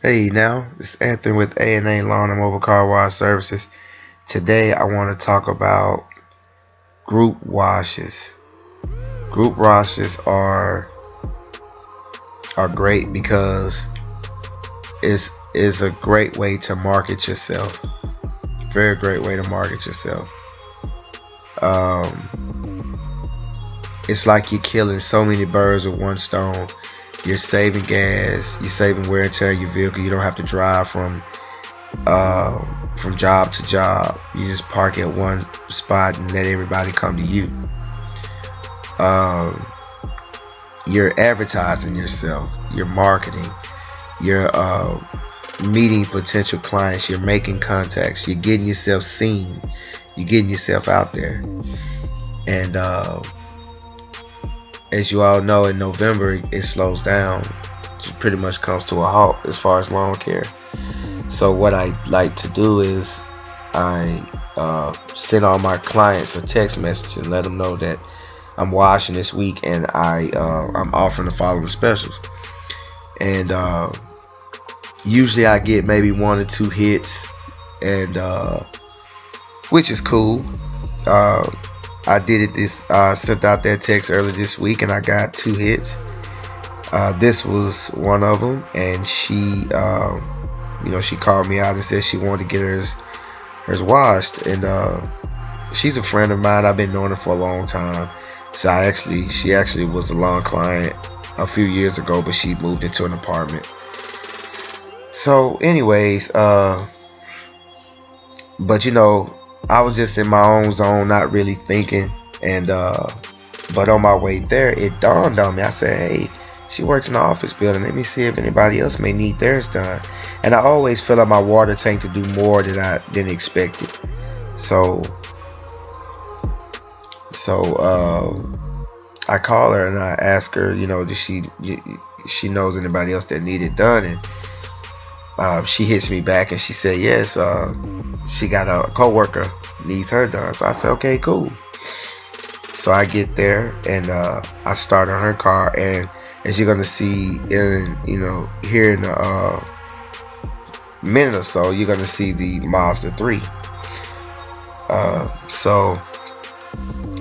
Hey now, it's Anthony with A&A Lawn and Mobile Car Wash Services. Today I want to talk about group washes. Group washes are great because it's a great way to market yourself. Very great way to market yourself. It's like you're killing so many birds with one stone. You're saving gas. You're saving wear and tear on your vehicle. You don't have to drive from job to job. You just park at one spot and let everybody come to you. Um, you're advertising yourself. You're marketing. You're meeting potential clients. You're making contacts. You're getting yourself seen. You're getting yourself out there. And as you all know, in November it slows down. It pretty much comes to a halt as far as lawn care. So what I like to do is I send all my clients a text message and let them know that I'm washing this week and I'm offering the following specials. And usually I get maybe 1 or 2 hits, and which is cool. I did it sent out that text early this week and I got 2 hits. This was one of them, and she she called me out and said she wanted to get hers washed, and she's a friend of mine. I've been knowing her for a long time. She actually was a lawn client a few years ago, but she moved into an apartment. So anyways, but I was just in my own zone, not really thinking, and but on my way there it dawned on me. I said, hey, she works in the office building. Let me see if anybody else may need theirs done. And I always fill up my water tank to do more than expected. So I call her and I ask her, does she knows anybody else that need it done, and she hits me back and she said yes. She got a coworker needs her done. So I said, okay, cool. So I get there and I start on her car, and as you're gonna see in here in a minute or so, you're gonna see the Mazda 3. So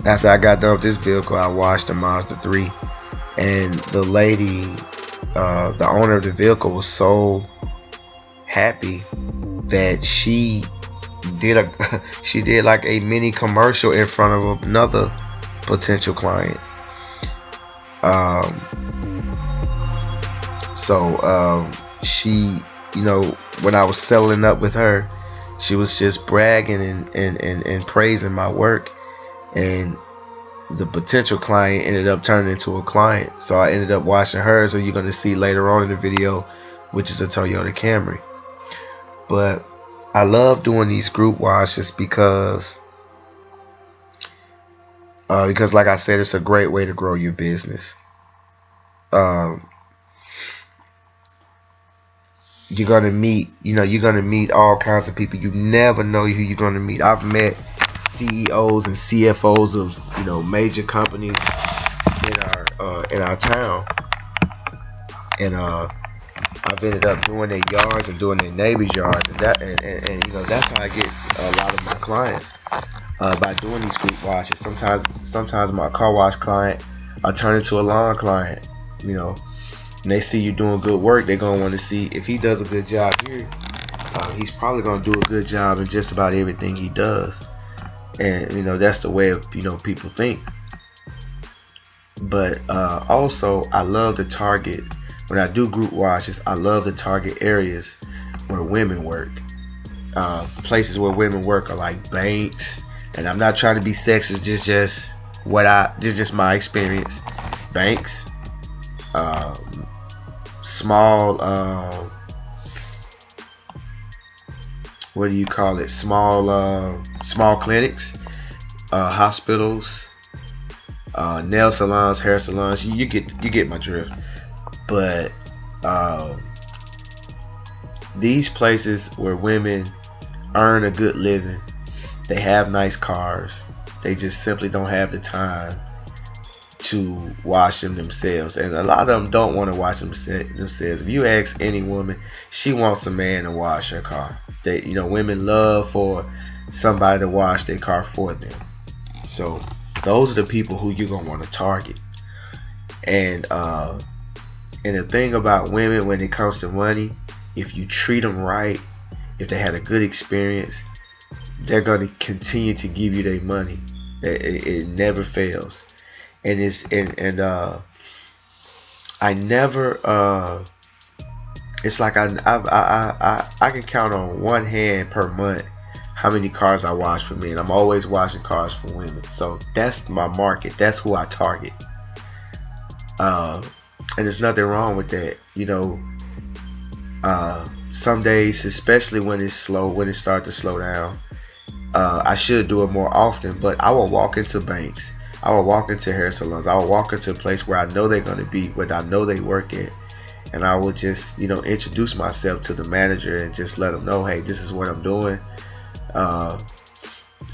after I got done with this vehicle, I washed the Mazda 3, and the lady, the owner of the vehicle, was so happy that she did like a mini commercial in front of another potential client. She, when I was settling up with her, she was just bragging and praising my work, and the potential client ended up turning into a client. So I ended up washing hers, so you're going to see later on in the video, which is a Toyota Camry. But I love doing these group washes because like I said, it's a great way to grow your business. You're gonna meet all kinds of people. You never know who you're gonna meet. I've met CEOs and CFOs of major companies in our town, and I've ended up doing their yards and doing their neighbors' yards, and that's how I get a lot of my clients, by doing these group washes. Sometimes my car wash client, I turn into a lawn client, and they see you doing good work. They're gonna want to see if he does a good job here. He's probably gonna do a good job in just about everything he does, and that's the way people think. But also, I love to target, when I do group washes, I love to target areas where women work. Places where women work are like banks, and I'm not trying to be sexist. Just my experience. Banks, small, what do you call it? Small clinics, hospitals, nail salons, hair salons. You get my drift. But these places where women earn a good living, they have nice cars, they just simply don't have the time to wash them themselves, and a lot of them don't want to wash themselves. If you ask any woman, she wants a man to wash her car. Women love for somebody to wash their car for them. So those are the people who you're gonna want to target. And the thing about women when it comes to money, if you treat them right, if they had a good experience, they're gonna continue to give you their money. It never fails. And I never it's like I can count on one hand per month how many cars I wash for men. I'm always washing cars for women. So that's my market. That's who I target. And there's nothing wrong with that. Some days, especially when it's slow, when it starts to slow down, I should do it more often. But I will walk into banks. I will walk into hair salons. I will walk into a place where I know they're going to be, where I know they work at. And I will just, introduce myself to the manager and just let them know, hey, this is what I'm doing. I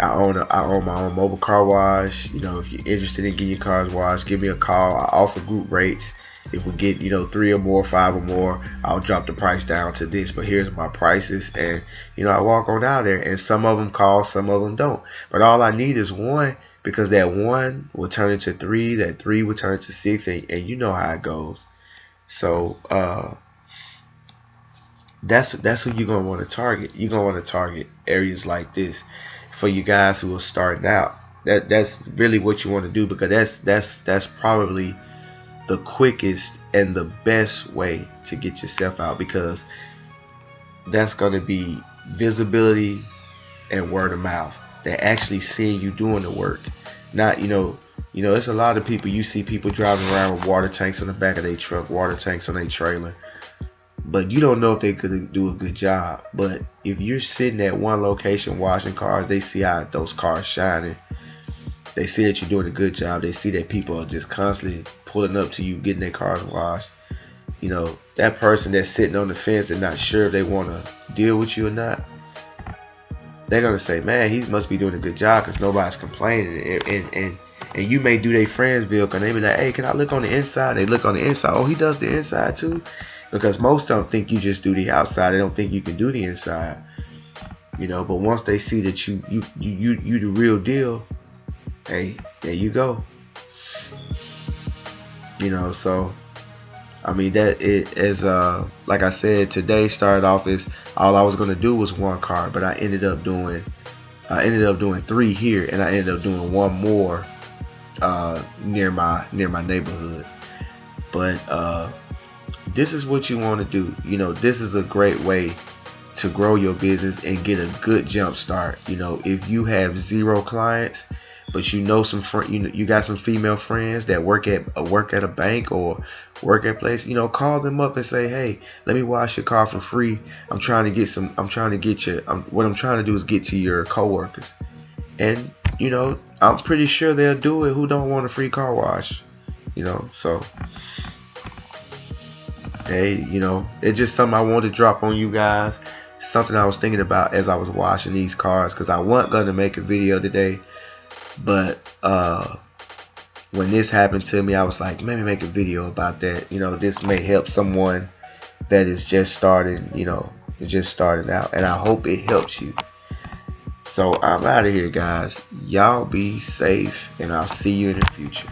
own my own mobile car wash. If you're interested in getting your cars washed, give me a call. I offer group rates. If we get 3 or more, 5 or more, I'll drop the price down to this. But here's my prices, and I walk on out there, and some of them call, some of them don't. But all I need is one, because that one will turn into 3, that 3 will turn into 6, and you know how it goes. So that's who you're gonna want to target. You're gonna want to target areas like this for you guys who are starting out. That's really what you want to do, because that's probably the quickest and the best way to get yourself out, because that's going to be visibility and word of mouth. They're actually seeing you doing the work. Not, it's a lot of people, you see people driving around with water tanks on the back of their truck, water tanks on their trailer, but you don't know if they could do a good job. But if you're sitting at one location washing cars, they see how those cars shining. They see that you're doing a good job. They see that people are just constantly pulling up to you, getting their cars washed. That person that's sitting on the fence and not sure if they want to deal with you or not, they're going to say, man, he must be doing a good job because nobody's complaining. And you may do their friend's bill, and they be like, hey, can I look on the inside? They look on the inside. Oh, he does the inside too? Because most of them think you just do the outside. They don't think you can do the inside. But once they see that you the real deal, hey, there you go. So I mean, that it is like I said, today started off as all I was gonna do was one car, but I ended up doing 3 here, and I ended up doing one more near my neighborhood. But this is what you want to do. This is a great way to grow your business and get a good jump start. If you have 0 clients, but some you got some female friends that work at a bank or work at a place, call them up and say, hey, let me wash your car for free. What I'm trying to do is get to your coworkers. And I'm pretty sure they'll do it who don't want a free car wash. So hey, it's just something I wanted to drop on you guys. Something I was thinking about as I was washing these cars, because I wasn't going to make a video today. But when this happened to me, I was like, maybe make a video about that. This may help someone that is just starting out, and I hope it helps you. So I'm out of here, guys. Y'all be safe, and I'll see you in the future.